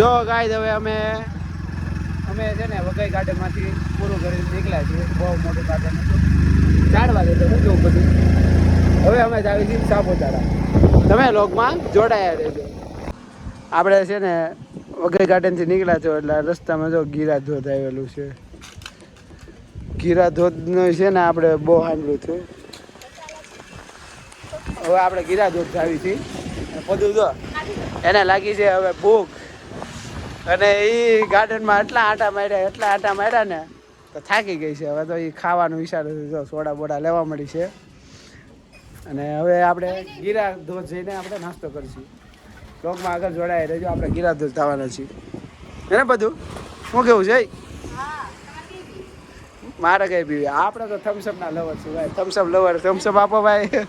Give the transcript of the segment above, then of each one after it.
જો ગાઈસ હવે અમે છે ને વઘઈ ગાર્ડનમાંથી પૂરું કરી નીકળ્યા છીએ. બહુ મોટું ગાર્ડન હતું. 4 વાગે તો શું કેવું બધું. હવે અમે જ આવી છીએ સાપુતારા. તમે લોકમાં જોડાયા રહેજો. આપણે છે ને વઘઈ ગાર્ડનથી નીકળ્યા છો એટલે રસ્તામાં જો ગીરા ધોધ આવેલું છે. ગીરા ધોધનું છે ને આપણે બહુ સાંભળ્યું હતું. હવે આપણે ગીરા ધોધ આવી છીએ. બધું જો એને લાગી છે હવે ભૂખ. અને એ ગાર્ડનમાં એટલા આટા માર્યા ને તો થાકી ગઈ છે. હવે તો એ ખાવાનું વિચારે છે. જો સોડા બોડા લેવા મળી છે. અને હવે આપણે ગીરા ધોધ જઈને આપણે નાસ્તો કરીશું. બ્લોગમાં આગળ જોડાય રહેજો. આપણે ગીરા ધોધ થવાના છીએ. એને બધું શું કેવું છે? મારે કઈ પીવી. આપણે તો થમ્સઅપ ના લવર છે ભાઈ. થમ્સઅપ લવર. થમ્સઅપ આપો ભાઈ.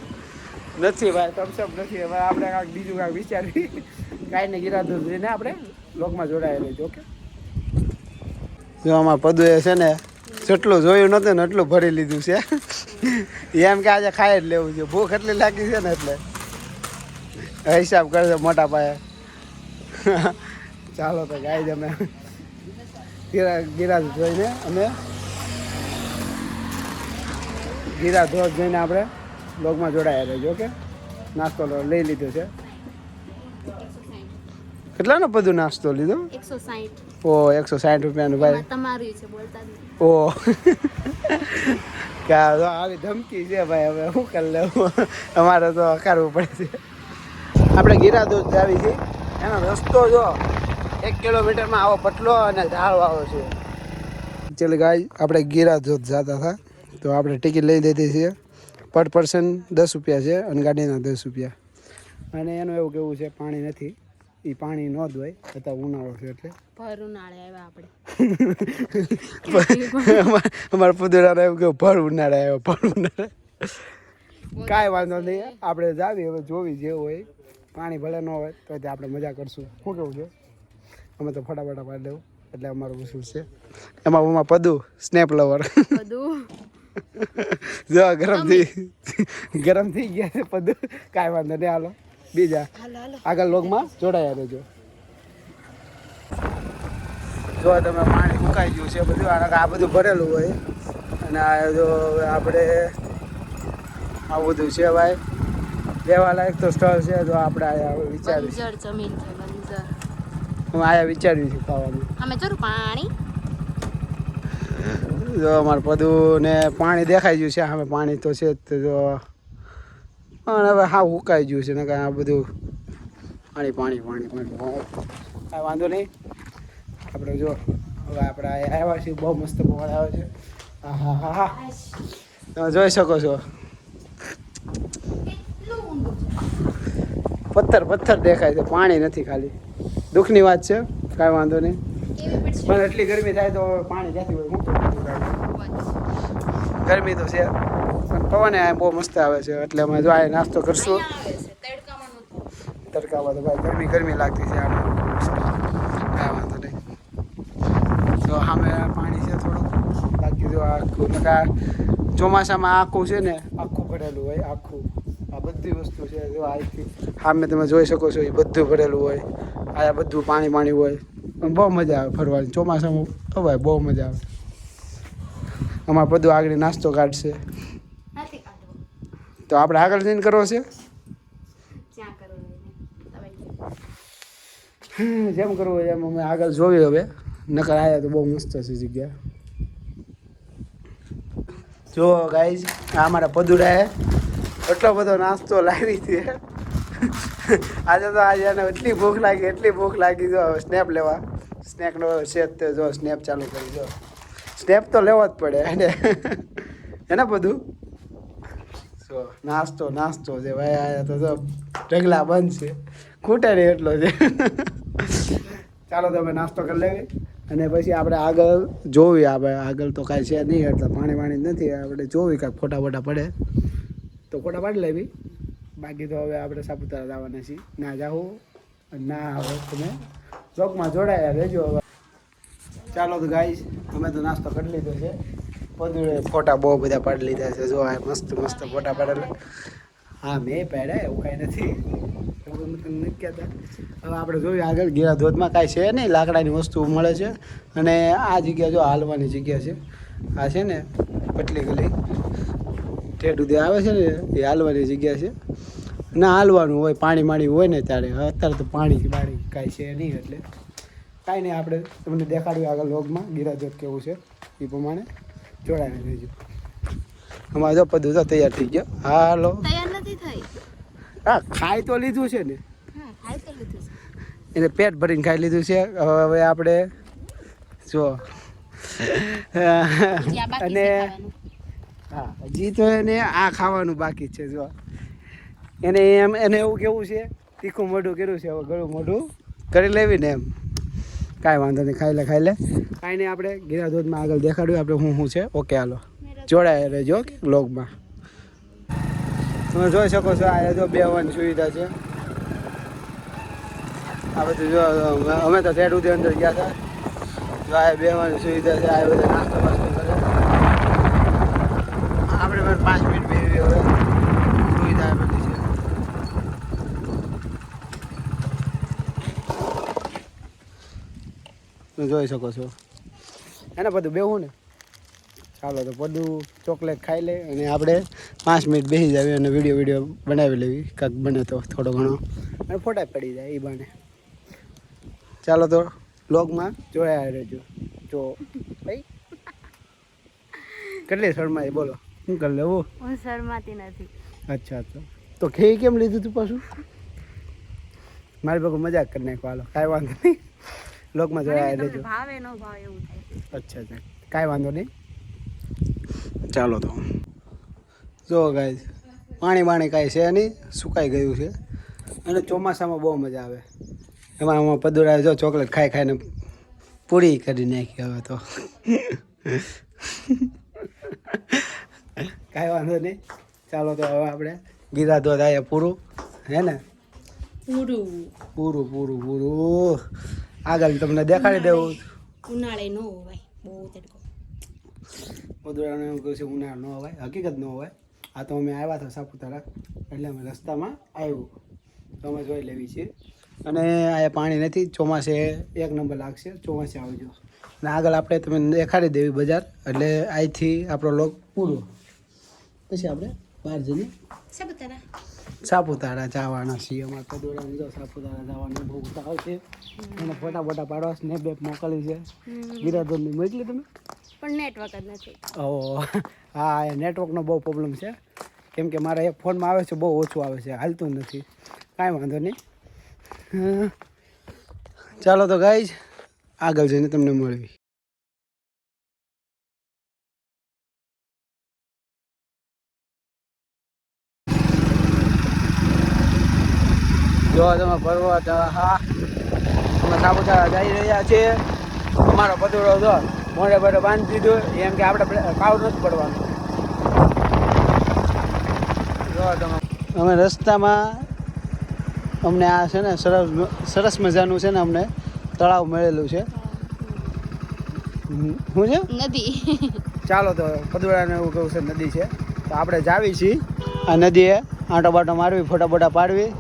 નથી ભાઈ, થમ્સઅપ નથી. હવે આપણે કાંઈક બીજું કાંઈક વિચારી કાંઈ ને ગીરા ધોધ જઈને આપણે બ્લોગમાં જોડાયેલું છે. ઓકે. જો આમાં પદુએ છે ને જેટલું જોયું નહોતું ને એટલું ભરી લીધું છે. એમ કે આજે ખાઈ જ લેવું છે. ભૂખ એટલી લાગી છે ને એટલે હિસાબ કરજો મોટા પાયે. ચાલો તો ગાઈ અમે ગીરા જોઈને ગીરા ધોધ જોઈને આપણે બ્લોગમાં જોડાયા રહેજો. ઓકે. નાસ્તો લઈ લીધો છે. કેટલાનો બધું નાસ્તો લીધો? 160. ઓ 160 રૂપિયાનું ભાઈ. તમારી છે બોલતા ઓ આવી ધમકી છે ભાઈ. હવે શું કરી લેવું? અમારે તો કરવું પડે છે. આપણે ગીરા ધોધ આવી છીએ. એનો રસ્તો જો 1 કિલોમીટરમાં આવો પટલો અને ઢાળ આવો છે. ચાલ ગાય આપણે ગીરા ધોધ જતા હતા તો આપણે ટિકિટ લઈ લીધી છે. પર પર્સન 10 રૂપિયા છે અને ગાડીના 10 રૂપિયા. અને એનું એવું કેવું છે પાણી નથી. એ પાણી ન જ હોય અત્યારે ઉનાળો છે એટલે ભર ઉનાળે આવ્યા આપણે. અમારા પુદરાને એવું કેવું ભર ઉનાળે આવ્યો. ભર ઉનાળે કાંઈ વાંધો નહીં. આપણે જાવી હવે જોવી જેવું હોય. પાણી ભલે ન હોય તો આપણે મજા કરશું. શું કેવું છે? અમે તો ફટાફટ પાડી દેવું એટલે અમારું વસૂલ છે. એમાં પદુ સ્નેપ લવર જો ગરમ થઈ ગયા છે પદુ. કાંઈ વાંધો નહીં. હાલો બીજા આગળ લોગમાં જોડાયા રહેજો. જો તમે પાણી સુકાઈ ગયું છે બધું. આ બધું ભરેલું હોય અને આ જો આપણે આવું બધું છે ભાઈ. રહેવા લાયક તો સ્થળ છે. જો આપણે આયા વિચાર્યું બંજર જમીન છે. બંજર હું આયા વિચાર્યું છે ખાવાનું. અમે જરૂર પાણી જો અમારે પદુને પાણી દેખાઈ ગયું છે. સામે પાણી તો છે જ. જો અને હવે હા ઉકાઈ ગયું છે ને કાંઈ આ બધું પાણી કાંઈ વાંધો નહીં. આપણે જો હવે આપણે આવ્યા છીએ. બહુ મસ્ત પવન આવે છે. હા હા હા તમે જોઈ શકો છો. પથ્થર દેખાય છે. પાણી નથી. ખાલી દુઃખની વાત છે. કાંઈ વાંધો નહીં. પણ એટલી ગરમી થાય તો પાણી ક્યાંથી હોય? ગરમી તો છે પણ પવન બહુ મસ્ત આવે છે. એટલે અમે જો આ નાસ્તો કરશું. તડકામાં તો ભાઈ ગરમી લાગતી છે. કાંઈ વાંધો નહીં. તો સામે પાણી છે થોડુંક. બાકી જો આખું ચોમાસામાં આખું છે ને આખું ભરેલું હોય. આખું આ બધી વસ્તુ છે. જો અહીંથી સામે તમે જોઈ શકો છો. એ બધું ભરેલું હોય. આ બધું પાણી હોય. પણ બહુ મજા આવે ફરવાની. ચોમાસામાં તો ભાઈ બહુ મજા આવે. અમારે બધું આગળ નાસ્તો કાઢશે તો આપણે આગળ જઈને કરવો છે. જેમ કરવું હોય એમ અમે આગળ જોવી. હવે નકર આવ્યા તો બહુ મસ્ત છે જગ્યા. જો ગાઈઝ આ અમારા પદુડાએ એટલો બધો નાસ્તો લાવી છે. આજે એને એટલી ભૂખ લાગી. જો સ્નેપ લેવા. સ્નેકનો છે તે જો સ્નેપ ચાલુ કરી. જો સ્નેપ તો લેવો જ પડે એને બધું. જો નાસ્તો છે ભાઈ. આયા તો જો ઢગલા બંધ છે. ખૂટે નહીં એટલો છે. ચાલો તમે નાસ્તો કરી લેવી અને પછી આપણે આગળ જોવી. આપણે આગળ તો કાંઈ છે નહીં એટલે પાણી નથી. આપણે જોવી કાંઈક ફોટા પડે તો ફોટા પાડી લેવી. બાકી તો હવે આપણે સાપુતારા જવાના છીએ. ના જાવું ના હવે તમે ચોકમાં જોડાયા રહેજો. હવે ચાલો તો ગાઈસ અમે તો નાસ્તો કરી લીધો છે. પદુએ ફોટા બહુ બધા પાડી લીધા છે. જો આ મસ્ત ફોટા પાડેલા. હા મેં પાડ્યા એવું કાંઈ નથી. એવું અમે તમને નથી કહેતા. હવે આપણે જોઈએ આગળ ગીરા ધોધમાં કાંઈ છે નહીં, લાકડાની વસ્તુ મળે છે. અને આ જગ્યા જો હાલવાની જગ્યા છે. આ છે ને પટલી ગલી ઠેઠ સુધી આવે છે ને એ હાલવાની જગ્યા છે. ના હાલવાનું હોય, પાણી માણી હોય ને ત્યારે. અત્યારે તો પાણી બાણી કાંઈ છે નહીં, એટલે કાંઈ નહીં. આપણે તમને દેખાડ્યું આગળ લોગમાં ગીરા ધોધ કેવું છે એ પ્રમાણે જોડાઈને રહેજો. અમારે જો પદું તો તૈયાર થઈ ગયો. હાલો તૈયાર નથી થઈ. હા, ખાઈ તો લીધું છે ને, હા ખાઈ તો લીધું છે. એને પેટ ભરીને ખાઈ લીધું છે. હવે આપણે જો હજી આ બાકી અને છે ખાવાનું. હા, હજી તો એને આ ખાવાનું બાકી છે. જો એને એવું કેવું છે તીખું મોઢું કર્યું છે, હવે ગળું મોઢું કરી લેવી ને એમ. કાંઈ વાંધો નહીં, ખાઈ લે કાંઈ નહીં. આપણે ગીરા ધોધમાં આગળ દેખાડ્યું આપણે શું છે. ઓકે હાલો જોડાય રહેજો વ્લોગમાં. તમે જોઈ શકો છો આ જો બેહવાની સુવિધા છે. આ બધું જો અમે તો ઠેઠ સુધી અંદર ગયા હતા. જો આ બેહવાની સુવિધા છે. આ બધા નાસ્તો વાસ્તો કરે. આપણે 5 મિનિટ બેસી હવે સુવિધા આપેલી છે. તમે જોઈ શકો છો એને બધું બેહું ને. ચાલો તો બધું ચોકલેટ ખાઈ લે અને આપણે 5 મિનિટ બેસી જાવી અને વિડીયો બનાવી લેવી. કાંક બને તો થોડો ઘણો અને ફોટા પડી જાય એ બાને. ચાલો તો વ્લોગમાં જોયા રહેજો. જો ભાઈ કેટલી શરમાઈ બોલો, શું કરી લેવું? હું શરમાતી નથી. અચ્છા તો ખેઈ કેમ લીધું તું પાછું? મારી ભગું મજાક કરી નાખો. હાલો કાંઈ વાંધો નહીં, વ્લોગમાં જોયા રહેજો. ભાવે ન ભાવે એવું થાય. અચ્છા કાંઈ વાંધો નહીં. ચાલો તો જો ગાઈસ પાણી બાણી કાંઈ છે નહીં, સુકાઈ ગયું છે. અને ચોમાસામાં બહુ મજા આવે. એમાં પદુડા જો ચોકલેટ ખાઈને પૂરી કરી નાખી. હવે તો કાંઈ વાંધો નહીં. ચાલો તો હવે આપણે ગીરા ધોધ આવ્યા પૂરું, હે ને? પૂરું આગળ તમને દેખાડી દેવું. ઉનાળે ન હોય બહુ તડકો. પદુડાને એવું કહ્યું છે ઉનાળો ન હોય, હકીકત ન હોય. આ તો અમે આવ્યા હતા સાપુતારા, એટલે અમે રસ્તામાં આવ્યું તો અમે જોઈ લેવી છીએ. અને આ પાણી નથી, ચોમાસે 1 નંબર લાગશે. ચોમાસે આવજો. અને આગળ આપણે તમને દેખાડી દેવી બજાર, એટલે અહીંથી આપણો લોક પૂરો. પછી આપણે બહાર જઈને સાપુતારા જવાના છીએ. અમારે પદુડાને જો સાપુતારા જવાનું બહુ ઉતાવળ છે. એને ફોટા પાડવા સ્નેપ બેપ મોકલી છે. ગીરા ધોધની મોકલી તમે? પણ નેટવર્ક જ નથી. ઓહ હા, એ નેટવર્કનો બહુ પ્રોબ્લેમ છે. કેમ કે મારા એક ફોનમાં આવે છે બહુ ઓછું આવે છે, હાલતું નથી. કાંઈ વાંધો નહીં. ચાલો તો ગાઈઝ આગળ જઈને તમને મળવી. જો તમે પર્વત, હા અમે સાપુતારા જઈ રહ્યા છીએ. અમારો પદુડો જો મોઢે મોઢે બાંધી દીધું, એમ કે આપણે કાવ નથી પડવાનું. જો તમે અમે રસ્તામાં અમને આ છે ને સરસ મજાનું છે ને અમને તળાવ મળેલું છે. શું છે? નદી. ચાલો તો પદુડાને એવું કહું છે નદી છે, તો આપણે જાવી છીએ આ નદીએ આંટો બાટો મારવી, ફોટા બોટા પાડવી.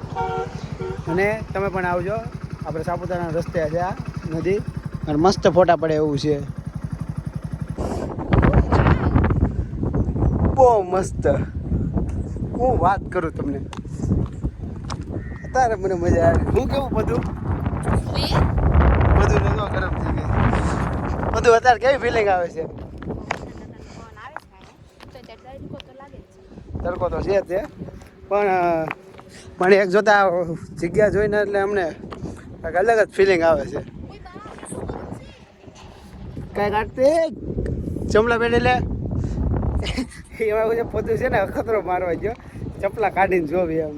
અને તમે પણ આવજો. આપણે સાપુતારાના રસ્તે છે આ નદી, અને મસ્ત ફોટા પડે એવું છે. બહુ મસ્ત. હું વાત કરું તમને, અત્યારે મને મજા આવે. હું કેવું બધું બધું નતો ગરમ થઈ ગઈ. બધું અત્યારે કેવી ફિલિંગ આવે છે? તડકો તો છે તે, પણ એક જોતા જગ્યા જોઈને એટલે અમને કંઈક અલગ જ ફિલિંગ આવે છે. કાંઈ કાઢતે ચમલા પેડે લે એમાં એવું છે. પોતું છે ને અખતરો મારવા ગયો, ચપલા કાઢીને જોવી એમ.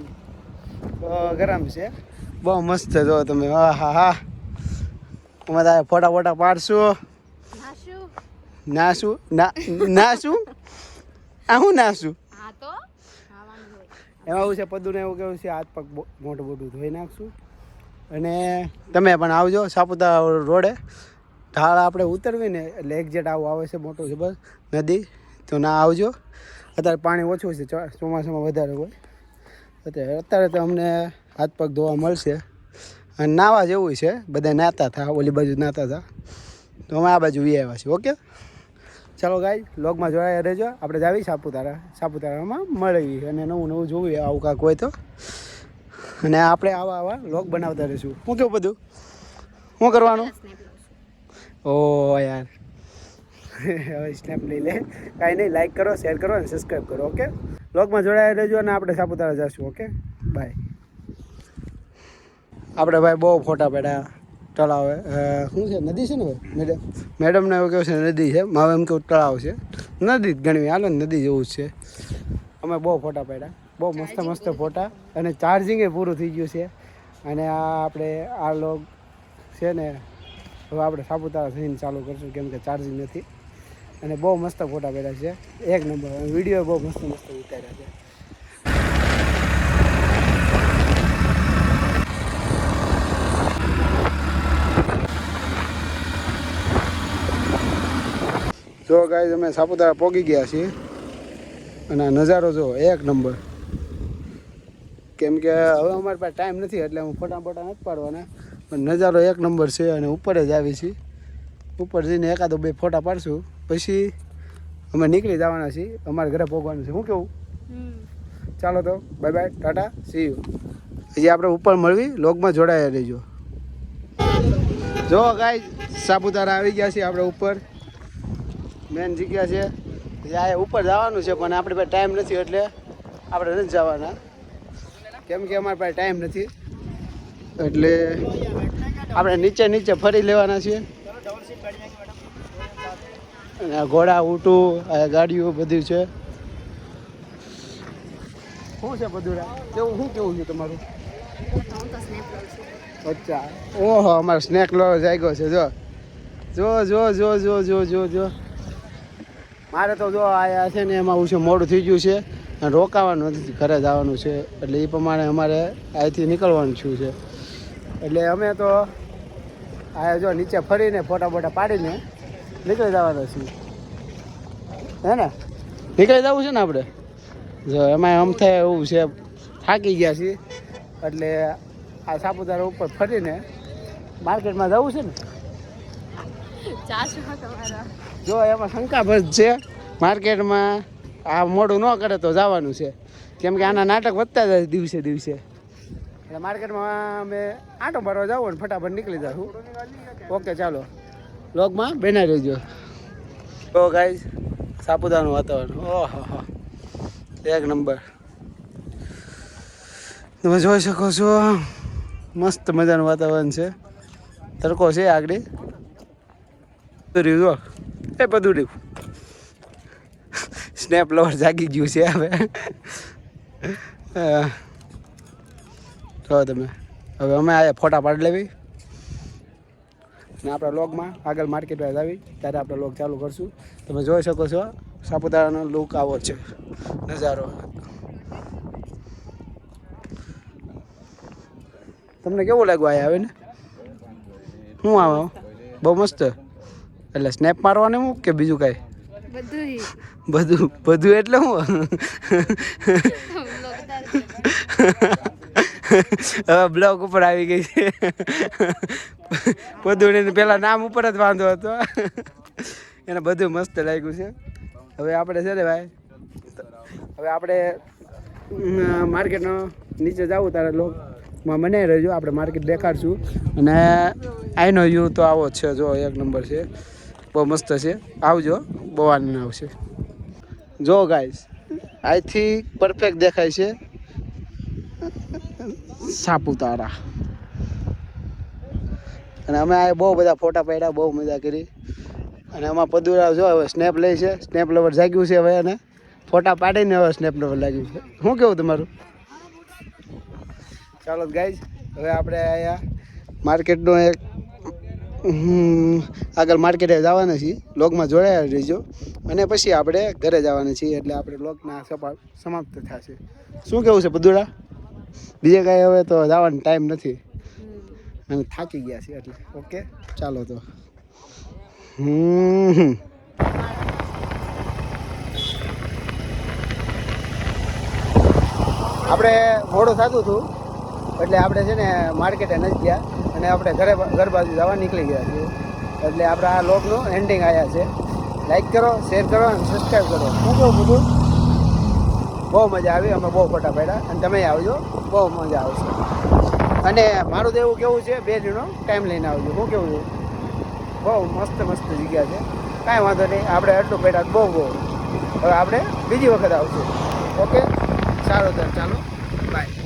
તો ગરમ છે, બહુ મસ્ત. જો તમે, હા હા હા, અમે તારે ફોટા ફોટા પાડશું. નાશું નાશું આ હું નાશું. એમાં એવું છે પદુને એવું કેવું છે હાથ પગ મોટું મોટું ધોઈ નાખશું. અને તમે પણ આવજો સાપુતારા રોડે. ઢાળ આપણે ઉતરવી ને એટલે એક્ઝેટ આવું આવે છે, મોટું છે બસ નદી. તો ના આવજો. અત્યારે પાણી ઓછું છે, ચોમાસામાં વધારે હોય. અત્યારે તો અમને હાથ પગ ધોવા મળશે અને નાવા જેવું છે, બધા નાતા હતા, ઓલી બાજુ નાતા હતા, તો અમે આ બાજુ વી આવ્યા છીએ. ઓકે ચાલો ગાઈ, વ્લોગમાં જોડાયા રહેજો. આપણે જાવી સાપુતારામાં મળી અને નવું નવું જોવું આવું કાંક હોય તો, અને આપણે આવા વ્લોગ બનાવતા રહીશું. શું કેવું બધું શું કરવાનું? ઓ યાર હવે સ્નેપ લઈ લે. કાંઈ નહીં, લાઈક કરો, શેર કરો અને સબસ્ક્રાઈબ કરો. ઓકે વ્લોગમાં જોડાયા રહેજો અને આપણે સાપુતારા જઈશું. Okay bye. આપણે ભાઈ બહુ ફોટા પડ્યા તળાવે. શું છે, નદી છે ને ભાઈ? મેડમને એવું કહ્યું છે નદી છે, મારે એમ કેવું તળાવ છે, નદી જ ગણવી હાલો ને, નદી જેવું જ છે. અમે બહુ ફોટા પાડ્યા, બહુ મસ્ત મસ્ત ફોટા, અને ચાર્જિંગે પૂરું થઈ ગયું છે. અને આ આપણે આ લોગ છે ને હવે આપણે સાપુતારા થઈને ચાલુ કરશું, કેમ કે ચાર્જિંગ નથી. અને બહુ મસ્ત ફોટા પાડ્યા છે, એક નંબર. વિડીયો બહુ મસ્ત મસ્ત ઉતાર્યા છે. જો ગાઈસ અમે સાપુતારા પહોંચી ગયા છીએ અને આ નજારો જો એક નંબર. કેમ કે હવે અમારી પાસે ટાઈમ નથી એટલે હું ફોટા નથી પાડવાના, પણ નજારો એક નંબર છે. અને ઉપર જ આવી છીએ, ઉપર જઈને એકાદો બે ફોટા પાડશું, પછી અમે નીકળી જવાના છીએ, અમારે ઘરે પહોંચવાનું છે. શું કેવું? ચાલો તો bye bye, Tata, C you. હજી આપણે ઉપર મળવી, લોગમાં જોડાયા રહીજો. જો ગાઈસ સાપુતારા આવી ગયા છીએ આપણે ઉપર, મેન જગ્યા છે. આ ઉપર જવાનું છે પણ આપણી પાસે ટાઈમ નથી એટલે આપણે નથી જવાના, કેમ કે અમારી પાસે ટાઈમ નથી. એટલે આપણે નીચે ફરી લેવાના છીએ. અને આ ઘોડા ઊંટું, આ ગાડીઓ બધું છે. શું છે બધું કેવું? શું કેવું છે તમારું? અચ્છા, ઓહો અમારો સ્નેક લો જાગ્યો છે. જો જો જો જો જો જો જો જો મારે તો જો આયા છે ને એમાં છે મોડું થઈ ગયું છે અને રોકાવાનું નથી, ઘરે જવાનું છે. એટલે એ પ્રમાણે અમારે અહીંથી નીકળવાનું છું છે. એટલે અમે તો આ જો નીચે ફરીને ફોટા બોટા પાડીને નીકળી જવાના છીએ, હે ને? નીકળી જવું છે ને આપણે. જો એમાં આમ થાય એવું છે, થાકી ગયા છીએ એટલે આ સાપુતારા ઉપર ફરીને માર્કેટમાં જવું છે ને. જો એમાં શંકાભજ છે, માર્કેટમાં આ મોડું ન કરે તો જવાનું છે, કેમ કે આના નાટક વધતા જાય દિવસે દિવસે. એટલે માર્કેટમાં અમે આંટો મારવા જાવ ને ફટાફટ નીકળી જાઉં. ઓકે ચાલો વ્લોગમાં બેના રહેજો. તો ગાઈસ સાપુતારાનું વાતાવરણ ઓહો એક નંબર, તમે જોઈ શકો છો. મસ્ત મજાનું વાતાવરણ છે, તડકો છે આગળ. જો એ બધું રહ્યું, સ્નેપ લવર જાગી ગયું છે હવે. જો તમે હવે અમે આ ફોટા પાડી લેવી ને આપણા વ્લોગમાં આગળ માર્કેટ વાઇઝ આવી ત્યારે આપણે વ્લોગ ચાલુ કરશું. તમે જોઈ શકો છો સાપુતારાનો લુક આવો છે, નજારો. તમને કેવું લાગ્યું આ આવે ને? શું આવે? બહુ મસ્ત. એટલે સ્નેપ મારવાનું હું કે બીજું કાંઈ? બધું એટલે હું હવે બ્લોગ ઉપર આવી ગઈ છે. બધું પેલા નામ ઉપર જ વાંધો હતો, એને બધું મસ્ત લાગ્યું છે. હવે આપણે છે ને ભાઈ, હવે આપણે માર્કેટનો નીચે જવું તારે લોકમાં મને રહેજો, આપણે માર્કેટ દેખાડશું. અને આઈનો વ્યૂ તો આવો જ છે, જો એક નંબર છે, બહુ મસ્ત છે. આવજો, બહુ આનંદ આવશે. જો ગાઈસ અહીંથી પરફેક્ટ દેખાય છે સાપુતારા. અને અમે આ બહુ બધા ફોટા પાડ્યા, બહુ મજા કરી. અને આમાં પદુરા જો હવે સ્નેપ લે છે, સ્નેપ લવર જાગ્યું છે હવે, અને ફોટા પાડીને હવે સ્નેપ લવર લાગ્યું છે. શું કેવું તમારું? ચાલો ગાઈસ હવે આપણે અહીંયા માર્કેટનો એક આગળ માર્કેટે જવાના છીએ, વ્લોગમાં જોડાયા રહીજો. અને પછી આપણે ઘરે જવાના છીએ, એટલે આપણે વ્લોગના સમાપ્ત થશે. શું કેવું છે પદુરા? બીજે કાંઈ હવે તો જવાનો ટાઈમ નથી અને થાકી ગયા છીએ એટલે. ઓકે ચાલો તો. આપણે મોડું થતું હતું એટલે આપણે છે ને માર્કેટે નથી ગયા અને આપણે ઘર બાજુ જવા નીકળી ગયા છીએ. એટલે આપણે આ લોગનું એન્ડિંગ આવ્યા છે. લાઈક કરો, શેર કરો અને સબસ્ક્રાઈબ કરો. શું કહું બધું બહુ મજા આવી, અમે બહુ ફોટા પાડ્યા અને તમે આવજો, બહુ મજા આવશે. અને મારું તો એવું કેવું છે 2 દિનનો ટાઈમ લઈને આવજો. શું કેવું છે? બહુ મસ્ત મસ્ત જગ્યા છે, કાંઈ વાંધો નહીં. આપણે આટલું પડ્યા બહુ હવે આપણે બીજી વખત આવશું. ઓકે, સારું ચાલો, બાય.